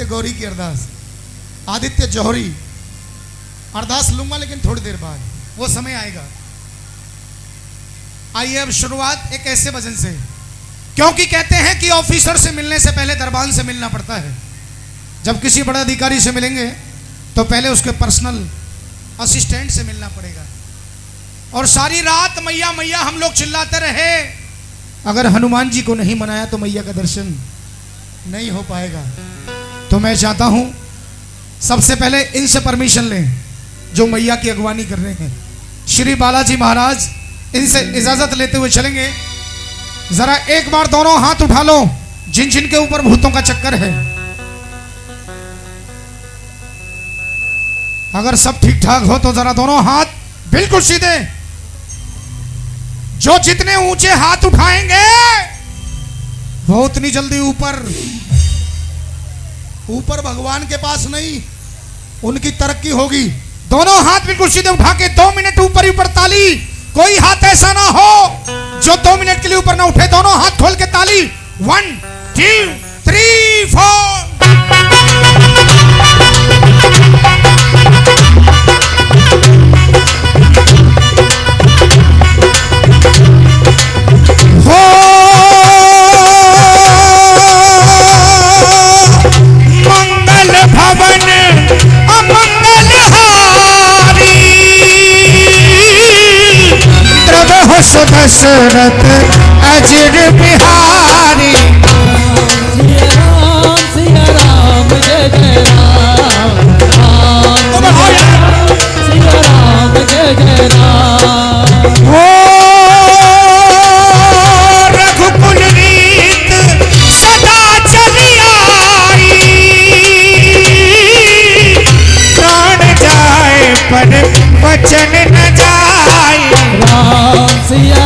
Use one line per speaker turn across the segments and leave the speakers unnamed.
आदित्य गौरी की अरदास, आदित्य जौहरी अरदास लूंगा, लेकिन थोड़ी देर बाद, वो समय आएगा। आइए अब शुरुआत एक ऐसे भजन से, क्योंकि कहते हैं कि ऑफिसर से मिलने से पहले दरबान से मिलना पड़ता है। जब किसी बड़े अधिकारी से मिलेंगे तो पहले उसके पर्सनल असिस्टेंट से मिलना पड़ेगा। और सारी रात मैया मैया हम लोग चिल्लाते रहे, अगर हनुमान जी को नहीं मनाया तो मैया का दर्शन नहीं हो पाएगा। तो मैं चाहता हूं सबसे पहले इनसे परमिशन लें जो मैया की अगवानी कर रहे हैं, श्री बालाजी महाराज, इनसे इजाजत लेते हुए चलेंगे। जरा एक बार दोनों हाथ उठा लो जिन जिन के ऊपर भूतों का चक्कर है। अगर सब ठीक ठाक हो तो जरा दोनों हाथ बिल्कुल सीधे। जो जितने ऊंचे हाथ उठाएंगे वो उतनी जल्दी ऊपर ऊपर भगवान के पास नहीं, उनकी तरक्की होगी। दोनों हाथ बिल्कुल सीधे उठा के 2 मिनट ऊपर ऊपर ताली। कोई हाथ ऐसा ना हो जो 2 मिनट के लिए ऊपर ना उठे। दोनों हाथ खोल के ताली। 1 2 3 4।
दशरथ अजर बिहारी, सिया राम जय जय राम, सिया राम जय जय राम। हो रघुकुल रीत सदा चली आई, प्राण जाए पर वचन न जाए। राम सिया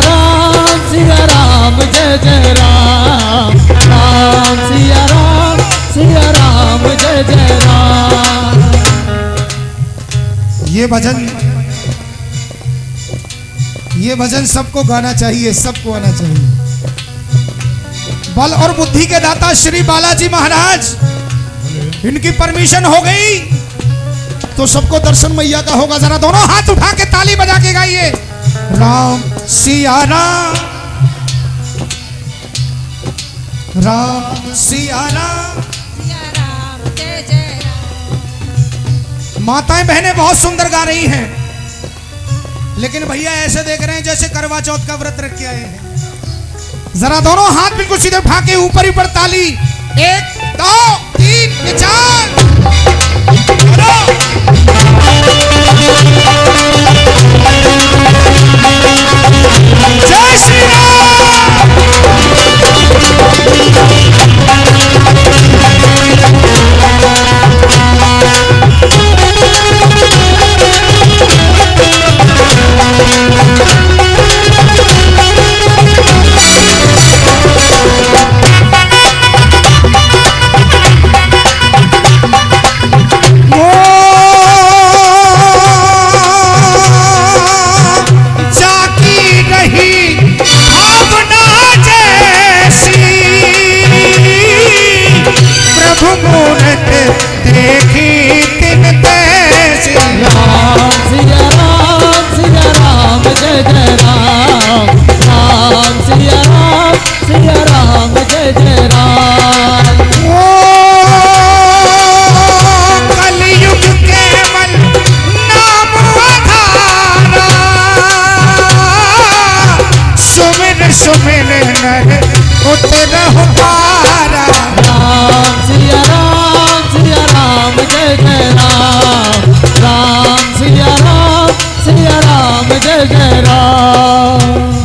राम जय जय राम, राम सिया राम जय जय राम।
ये भजन सबको गाना चाहिए, सबको आना चाहिए। बल और बुद्धि के दाता श्री बालाजी महाराज, इनकी परमिशन हो गई तो सबको दर्शन मैया का होगा। जरा दोनों हाथ उठा के ताली बजा के गाइए। राम सिया राम, राम सिया राम,
जय जय राम।
माताएं बहनें बहुत सुंदर गा रही हैं, लेकिन भैया ऐसे देख रहे हैं जैसे करवा चौथ का व्रत रख के आए हैं। जरा दोनों हाथ बिल्कुल सीधे उठा के ऊपर ऊपर ताली। 1 2 3 4। जय श्री राम।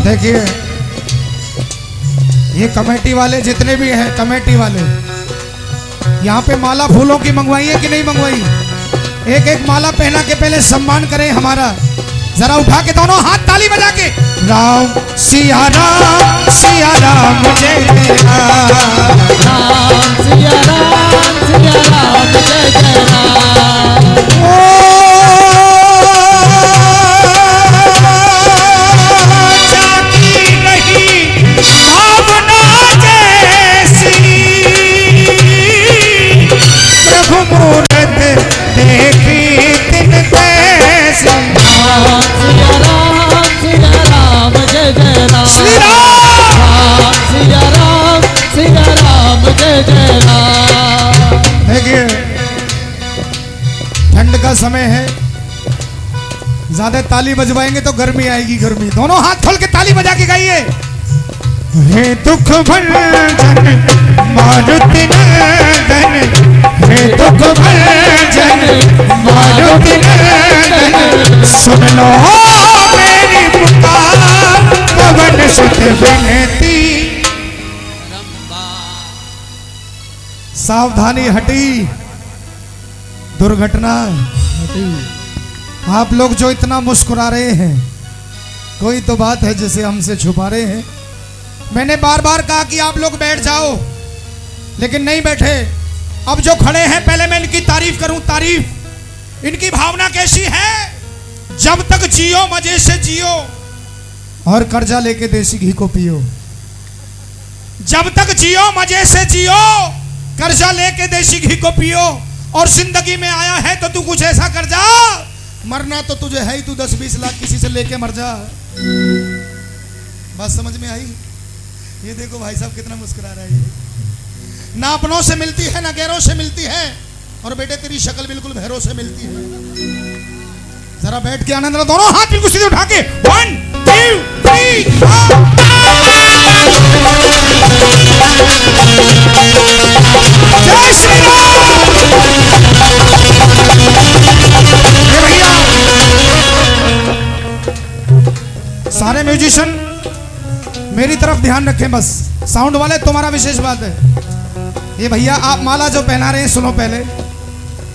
देखिए ये कमेटी वाले जितने भी हैं, कमेटी वाले यहाँ पे माला फूलों की मंगवाई है कि नहीं मंगवाई? एक एक माला पहना के पहले सम्मान करें हमारा। जरा उठा के दोनों हाथ ताली बजा के। राम सिया राम, सिया राम जय जय राम,
राम सिया राम जय जय राम।
मूरत देखी तिन कैसी।
राम सिया राम जय जय राम।
श्री राम
सिया राम जय जय राम।
देखिए ठंड का समय है, ज्यादा ताली बजवाएंगे तो गर्मी आएगी। गर्मी, दोनों हाथ खोल के ताली बजा के गाइए। हे दुख भंजन मारुति नंदन, हे दुख भंजन मारुति नंदन, सुन लो मेरी पुकार पवन सुत विनती। सावधानी हटी, दुर्घटना। आप लोग जो इतना मुस्कुरा रहे हैं, कोई तो बात है जिसे हमसे छुपा रहे हैं। मैंने बार बार कहा कि आप लोग बैठ जाओ, लेकिन नहीं बैठे। अब जो खड़े हैं, पहले मैं इनकी तारीफ करूं। तारीफ, इनकी भावना कैसी है? जब तक जियो मजे से जियो और कर्जा लेके देसी घी को पियो। जब तक जियो मजे से जियो, कर्जा लेके देसी घी को पियो। और जिंदगी में आया है तो तू कुछ ऐसा कर जा, मरना तो तुझे है ही, तू 10-20 लाख किसी से लेके मर जा। बात समझ में आई? ये देखो भाई साहब कितना मुस्कुरा रहा है। ना अपनों से मिलती है ना गैरों से मिलती है, और बेटे तेरी शक्ल बिल्कुल भैरों से मिलती है। जरा बैठ के आनंद लो, दोनों हाथ बिल्कुल सीधे उठा के 1 2 3 जय श्री राम। सारे म्यूजिशियन मेरी तरफ ध्यान रखें, बस साउंड वाले तुम्हारा विशेष बात है। ये भैया आप माला जो पहना रहे हैं, सुनो पहले,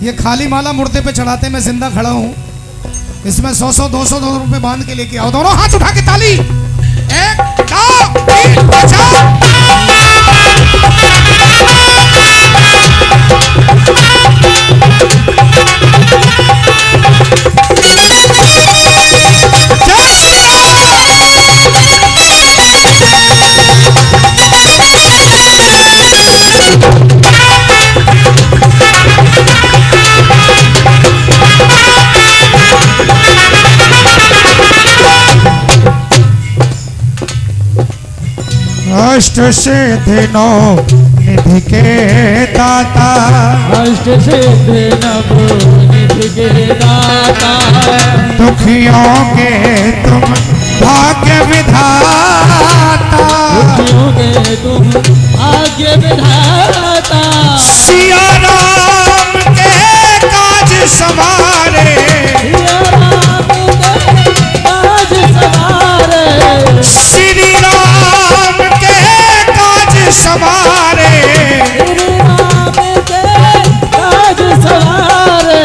ये खाली माला मुर्दे पे चढ़ाते, मैं जिंदा खड़ा हूं। इसमें 100-100 200 रुपए बांध के लेके आओ। दोनों हाथ उठा के ताली, 1 2 3 बजा। अष्ट सिद्धि नौ निधि के दाता,
अष्ट सिद्धि नव निधि के दाता,
दुखियों के तुम भाग्य विधाता,
दुखियों के तुम भाग्य विधाता।
सिया राम के काज सवारे,
सिया राम के काज सवारे,
श्री राम के काज सवारे,
श्री राम के काज सवारे।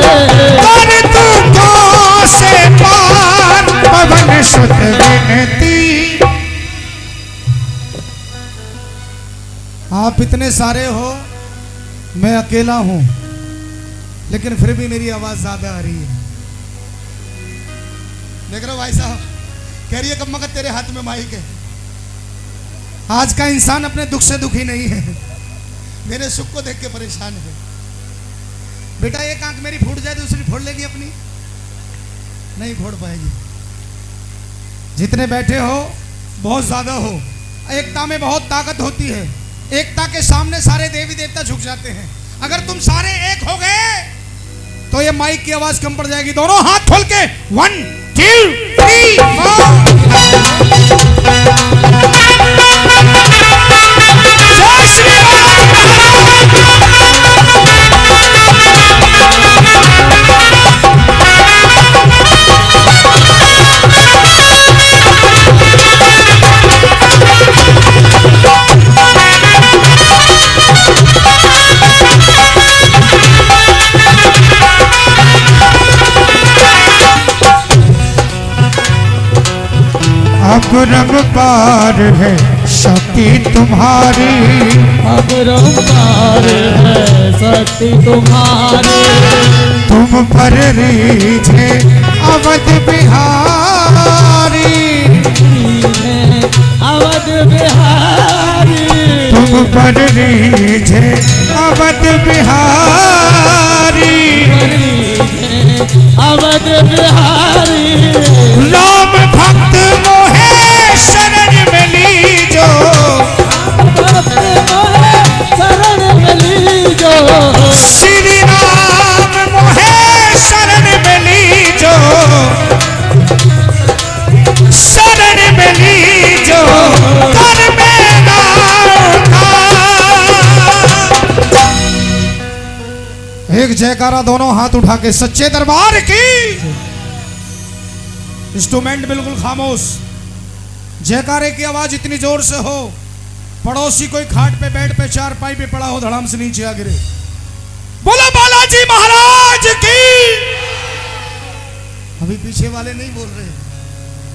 कर दुखों से पार पवन सुत विनती। आप इतने सारे हो, मैं अकेला हूं, लेकिन फिर भी मेरी आवाज ज्यादा आ रही है। देख रहे हो भाई साहब, कह रही है कब मगत तेरे हाथ में माइक है। आज का इंसान अपने दुख से दुखी नहीं है, मेरे सुख को देख के परेशान है। बेटा एक आंख मेरी फूट जाए, दूसरी फोड़ लेगी अपनी? नहीं फोड़ पाएगी। जितने बैठे हो बहुत ज्यादा हो, एकता में बहुत ताकत होती है। एकता के सामने सारे देवी देवता झुक जाते हैं। अगर तुम सारे एक हो गए तो ये माइक की आवाज कम पड़ जाएगी। दोनों हाथ खोल के 1 2 3 4 जय श्री राम। अब रंग पार है शक्ति तुम्हारी,
अब रंगार है शक्ति तुम्हारी,
तुम पर रीझे अवध बिहारी,
अवध बिहारी,
तुम पर रीझे अवध बिहारी। श्री राम मोहे शरण मिली जो, शरण मिली जो कर मेरा उद्धार। एक जयकारा दोनों हाथ उठा के सच्चे दरबार की। इंस्ट्रूमेंट बिल्कुल खामोश, जयकारे की आवाज इतनी जोर से हो पड़ोसी कोई खाट पे बेड पे चारपाई पे पड़ा हो धड़ाम से नीचे आ गिरे। बोलो बालाजी महाराज की। अभी पीछे वाले नहीं बोल रहे।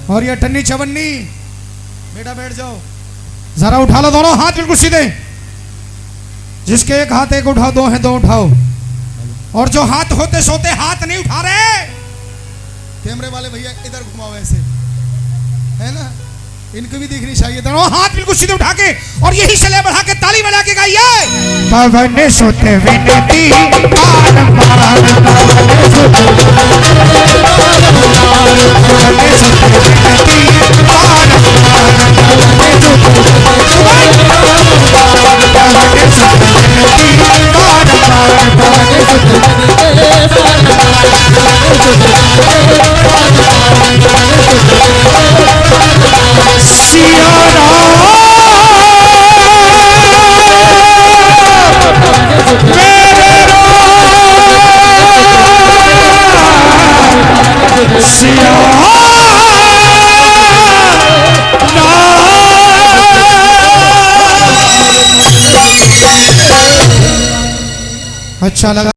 और ये टन्नी चवन्नी बेटा बैठ जाओ, जरा उठा लो दोनों हाथ बिल्कुल सीधे। जिसके एक हाथ एक उठाओ, दो है दो उठाओ। और जो हाथ होते सोते हाथ नहीं उठा रहे, कैमरे वाले भैया इधर घुमाओ ऐसे, है ना, इनको भी देखनी चाहिए। दोनों हाथ बिल्कुल सीधे उठा के और यही सले बढ़ा के ताली बजा के गाइए। पवन सुत विनती अच्छा लगा।